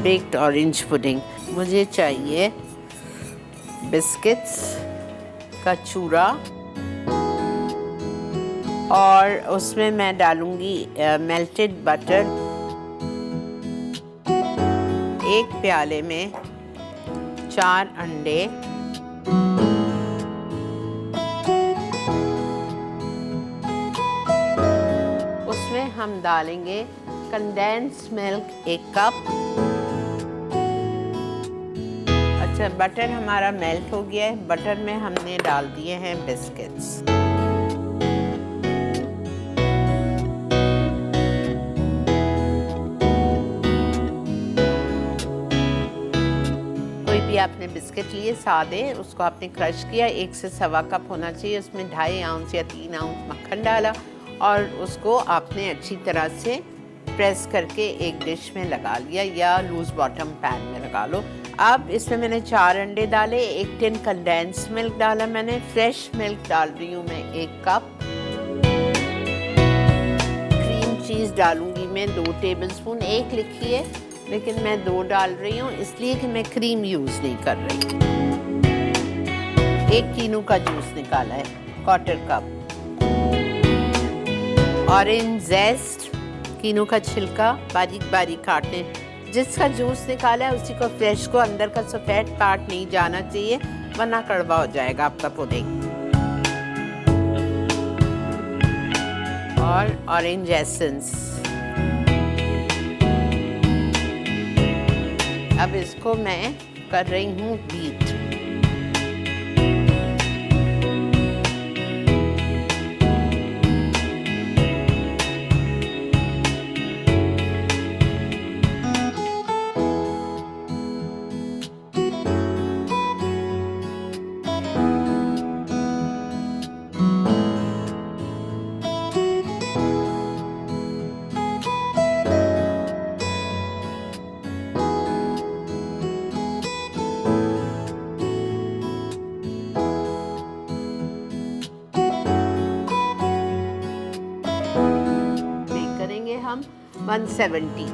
Baked orange pudding. मुझे चाहिए biscuits का चूरा और उसमें मैं डालूँगी मेल्टेड बटर। एक प्याले में 4 अंडे, उसमें हम डालेंगे कंडेंस्ड मिल्क 1 कप। अच्छा, बटर हमारा मेल्ट हो गया है। बटर में हमने डाल दिए हैं बिस्किट्स। कोई भी आपने बिस्किट लिए सादे, उसको आपने क्रश किया, 1 से सवा कप होना चाहिए। उसमें 2.5 आउंस या 3 आउंस मक्खन डाला और उसको आपने अच्छी तरह से प्रेस करके एक डिश में लगा लिया या लूज बॉटम पैन में लगा लो। अब इसमें मैंने 4 अंडे डाले, 1 टिन कंडेंस्ड मिल्क डाला मैंने, फ्रेश मिल्क डाल रही हूँ मैं 1 कप। क्रीम चीज़ डालूंगी मैं 2 टेबलस्पून। 1 लिखी है लेकिन मैं 2 डाल रही हूँ इसलिए कि मैं क्रीम यूज़ नहीं कर रही। 1 कीनू का जूस निकाला है, 1/4 कप। ऑरेंज जेस्ट, कीनू का छिलका बारीक बारीक काटने। जिसका जूस निकाला है उसी को फ्रेश को, अंदर का सफ़ेद पार्ट नहीं जाना चाहिए वरना कड़वा हो जाएगा आपका पुडिंग। और ऑरेंज एसेंस। अब इसको मैं कर रही हूँ बीट। हम 170।